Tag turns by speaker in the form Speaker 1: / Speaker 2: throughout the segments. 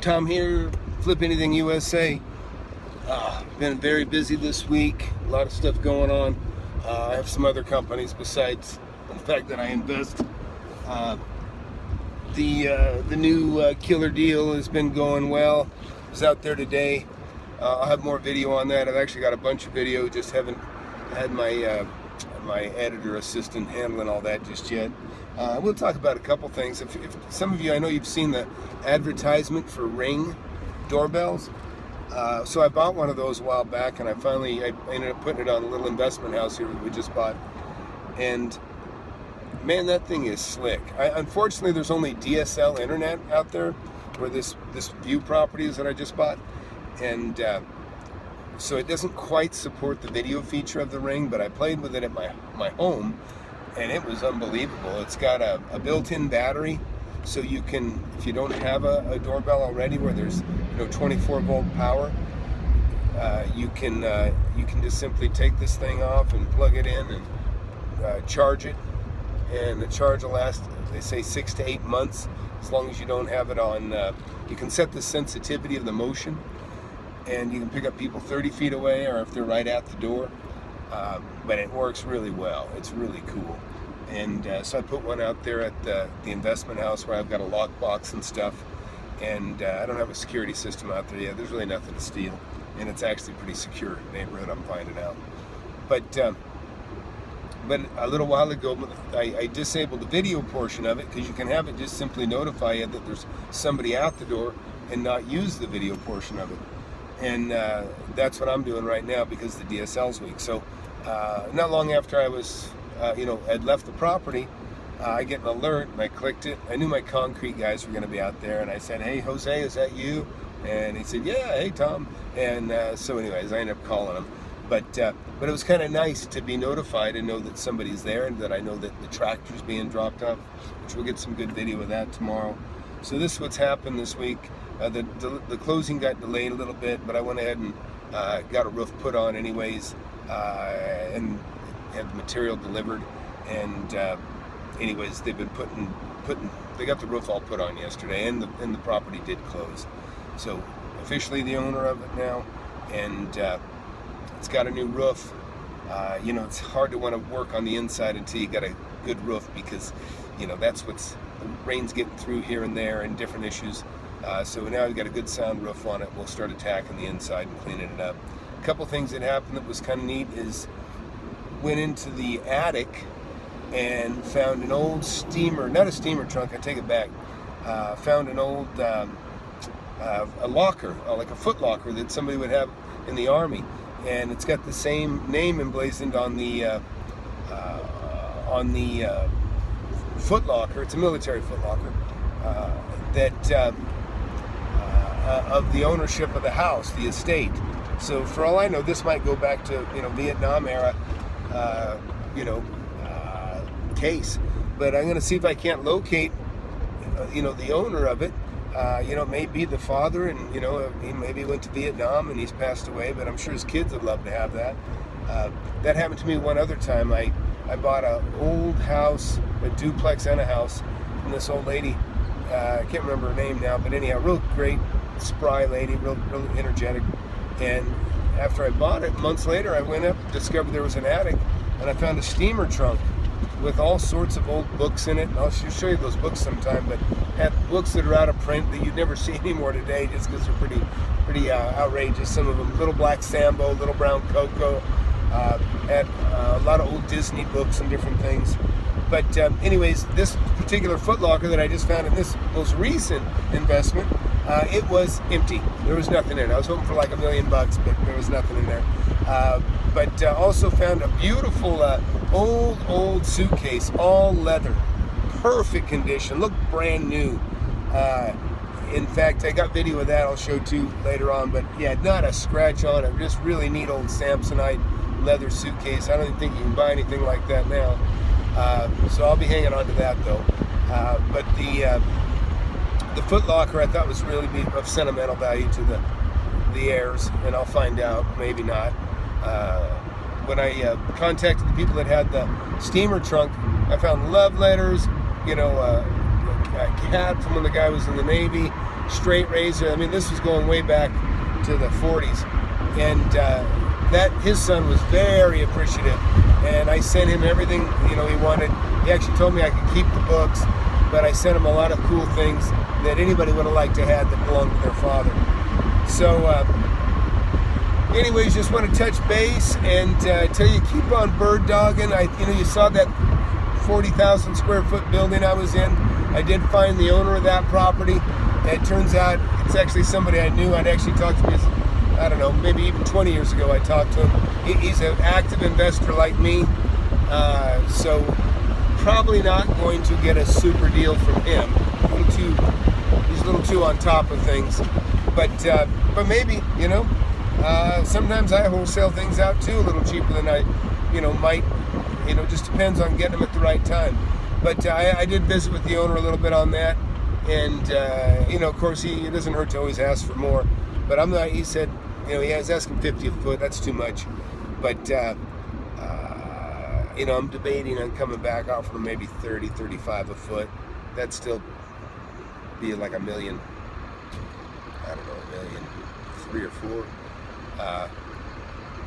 Speaker 1: Tom here, Flip Anything USA. Been very busy this week, a lot of stuff going on. I have some other companies besides the fact that I invest. The new killer deal has been going well. I was out there today. I'll have more video on that. I've actually got a bunch of video, just haven't had my editor assistant handling all that just yet. We'll talk about a couple things. If some of you, I know you've seen the advertisement for Ring doorbells. So I bought one of those a while back, and I ended up putting it on a little investment house here that we just bought. And man, that thing is slick. Unfortunately, there's only DSL internet out there where this view property is that I just bought, and so it doesn't quite support the video feature of the Ring. But I played with it at my home, and it was unbelievable. It's got a built-in battery, so you can, if you don't have a doorbell already where there's 24-volt power, you can just simply take this thing off and plug it in and charge it, and the charge will last, they say, 6 to 8 months, as long as you don't have it on. You can set the sensitivity of the motion, and you can pick up people 30 feet away or if they're right at the door. But it works really well. It's really cool. And so I put one out there at the investment house where I've got a lockbox and stuff. And I don't have a security system out there yet. There's really nothing to steal. And it's actually pretty secure neighborhood, I'm finding out. But a little while ago, I disabled the video portion of it, because you can have it just simply notify you that there's somebody out the door and not use the video portion of it. And that's what I'm doing right now, because the DSL's weak. So not long after I was, had left the property, I get an alert, and I clicked it. I knew my concrete guys were going to be out there, and I said, "Hey, Jose, is that you?" And he said, "Yeah, hey, Tom." And so anyways, I ended up calling him. But it was kind of nice to be notified and know that somebody's there, and that I know that the tractor's being dropped off, which we'll get some good video of that tomorrow. So this is what's happened this week. The closing got delayed a little bit, but I went ahead and got a roof put on anyways, and had material delivered. And anyways, they've been they got the roof all put on yesterday, and the property did close. So officially the owner of it now, and it's got a new roof. It's hard to want to work on the inside until you got a good roof, because that's the rain's getting through here and there and different issues. So now we've got a good sound roof on it. We'll start attacking the inside and cleaning it up. A couple things that happened that was kind of neat is went into the attic and found an old not a steamer trunk, I take it back. Found an old a locker, like a foot locker that somebody would have in the Army, and it's got the same name emblazoned on the foot locker. It's a military foot locker that of the ownership of the house, the estate. So for all I know, this might go back to Vietnam era case. But I'm going to see if I can't locate the owner of it. It may be the father, and he maybe went to Vietnam and he's passed away, but I'm sure his kids would love to have that. That happened to me one other time. I bought an old house, a duplex and a house, from this old lady. I can't remember her name now, but anyhow, real great, spry lady, real energetic. And after I bought it, months later, I went up, discovered there was an attic, and I found a steamer trunk with all sorts of old books in it. I'll show you those books sometime, but had books that are out of print that you'd never see anymore today, just because they're pretty outrageous. Some of them, Little Black Sambo, Little Brown Coco, had a lot of old Disney books and different things. But anyways, this particular footlocker that I just found in this most recent investment, it was empty. There was nothing in it. I was hoping for like $1 million, but there was nothing in there. But also found a beautiful old suitcase, all leather, perfect condition, looked brand new. In fact, I got video of that I'll show too later on, but yeah, not a scratch on it. Just really neat old Samsonite leather suitcase. I don't even think you can buy anything like that now. So I'll be hanging on to that though. But the foot locker I thought was really of sentimental value to the heirs, and I'll find out, maybe not. When I contacted the people that had the steamer trunk, I found love letters, a cat from when the guy was in the Navy, straight razor. I mean, this was going way back to the 40s. And that his son was very appreciative. And I sent him everything, he wanted. He actually told me I could keep the books, but I sent him a lot of cool things that anybody would have liked to have that belonged to their father. So, anyways, just want to touch base and tell you, keep on bird dogging. You saw that 40,000 square foot building I was in. I did find the owner of that property. It turns out it's actually somebody I knew. I'd actually talked to him, I don't know, maybe even 20 years ago I talked to him. He's an active investor like me, so probably not going to get a super deal from him. He's a little too on top of things, but maybe, sometimes I wholesale things out too a little cheaper than I, might, just depends on getting them at the right time. But I did visit with the owner a little bit on that, and of course it doesn't hurt to always ask for more. But I'm not. He said, he was asking 50 a foot. That's too much. But I'm debating on coming back, offering maybe 30, 35 a foot. That'd still be like $1 million. I don't know, $1 million, 3 or 4.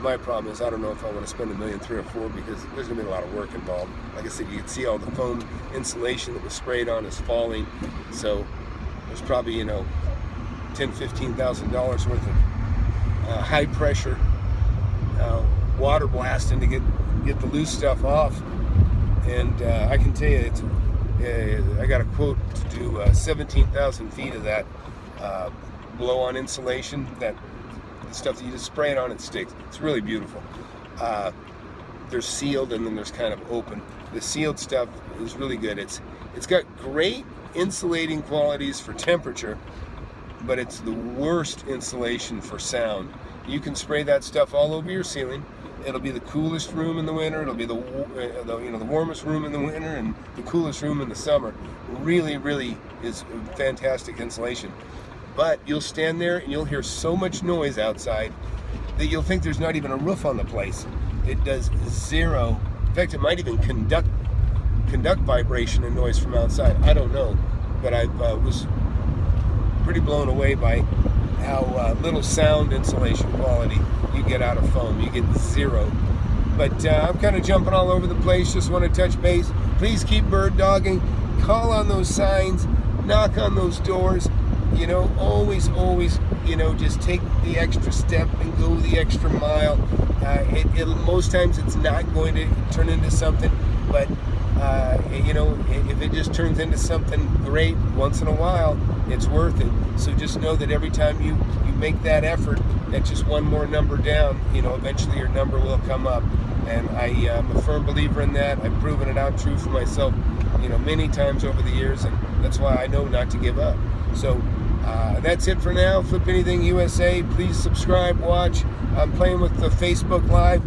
Speaker 1: My problem is I don't know if I want to spend $1 million, 3 or 4, because there's gonna be a lot of work involved. Like I said, you can see all the foam insulation that was sprayed on is falling, so there's probably $10,000, $15,000 worth of high pressure water blasting to get the loose stuff off. And I can tell you, I got a quote to do 17,000 feet of that blow-on insulation, that stuff that you just spray it on, it sticks. It's really beautiful. There's sealed and then there's kind of open. The sealed stuff is really good. It's got great insulating qualities for temperature, but it's the worst insulation for sound. You can spray that stuff all over your ceiling. It'll be the coolest room in the winter. It'll be the warmest room in the winter and the coolest room in the summer. Really, really is fantastic insulation. But you'll stand there and you'll hear so much noise outside that you'll think there's not even a roof on the place. It does zero. In fact, it might even conduct vibration and noise from outside. I don't know, but I was pretty blown away by how little sound insulation quality you get out of foam. You get zero. But I'm kind of jumping all over the place. Just want to touch base. Please keep bird dogging. Call on those signs. Knock on those doors. Always, just take the extra step and go the extra mile. Most times it's not going to turn into something, but if it just turns into something great once in a while, it's worth it. So just know that every time you make that effort, that's just one more number down. Eventually your number will come up. And I am a firm believer in that. I've proven it out true for myself, many times over the years, and that's why I know not to give up. So that's it for now. Flip Anything USA. Please subscribe, watch. I'm playing with the Facebook Live.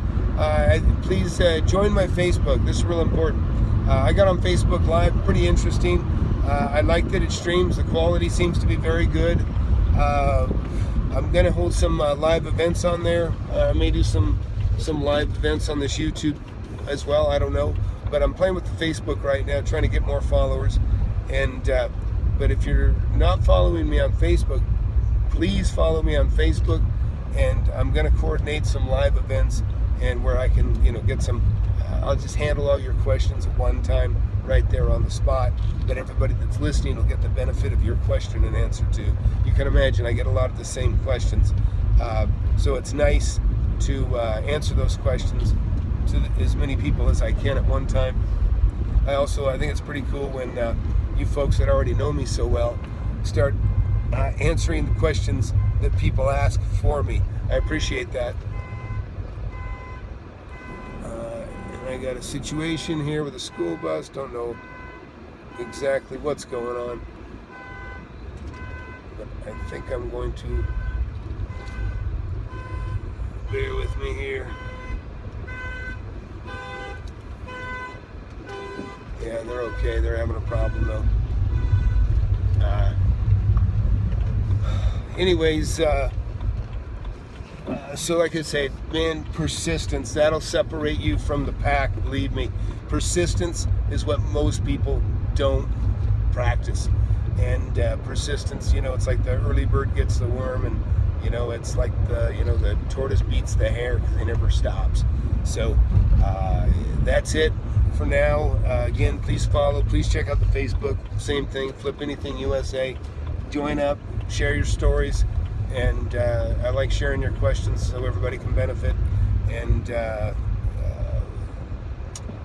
Speaker 1: Please join my Facebook. This is real important. I got on Facebook Live. Pretty interesting. I like that it streams. The quality seems to be very good. I'm going to hold some live events on there. I may do some live events on this YouTube as well. I don't know. But I'm playing with the Facebook right now, trying to get more followers. And but if you're not following me on Facebook, please follow me on Facebook, and I'm going to coordinate some live events and where I can, get some. I'll just handle all your questions at one time, right there on the spot. But everybody that's listening will get the benefit of your question and answer too. You can imagine I get a lot of the same questions, so it's nice to answer those questions to as many people as I can at one time. I think it's pretty cool when you folks that already know me so well start answering the questions that people ask for me. I appreciate that. And I got a situation here with a school bus. Don't know exactly what's going on, but I think I'm going to bear with me here. Yeah, they're okay. They're having a problem though. Anyways, so like I said, man, persistence, that'll separate you from the pack, believe me. Persistence is what most people don't practice. and persistence. It's like the early bird gets the worm, and it's like the tortoise beats the hare because it never stops. So that's it for now. Again, please follow. Please check out the Facebook. Same thing. Flip Anything USA. Join up. Share your stories. And I like sharing your questions so everybody can benefit. And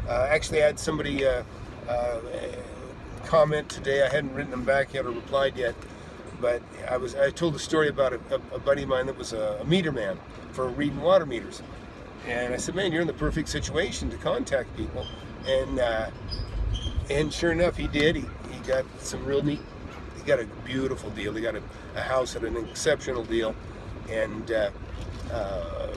Speaker 1: actually, I had somebody comment today. I hadn't written them back yet or replied yet, but I told a story about a buddy of mine that was a meter man for reading water meters. And I said, man, you're in the perfect situation to contact people. And sure enough, he did. He got some real neat. He got a beautiful deal. He got a house at an exceptional deal, and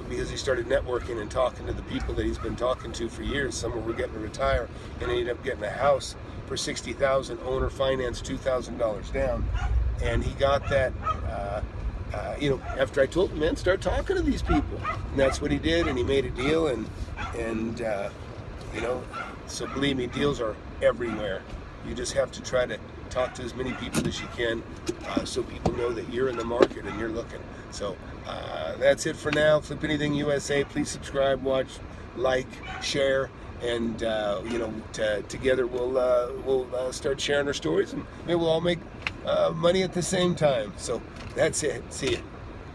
Speaker 1: because he started networking and talking to the people that he's been talking to for years. Some were getting to retire, and ended up getting a house for $60,000, owner finance, $2,000 down, and he got that. After I told him, man, start talking to these people, and that's what he did, and he made a deal, and so believe me, deals are everywhere. You just have to try to talk to as many people as you can, so people know that you're in the market and you're looking. So that's it for now. Flip Anything USA. Please subscribe, watch, like, share, and together we'll start sharing our stories, and maybe we'll all make money at the same time. So that's it. See you.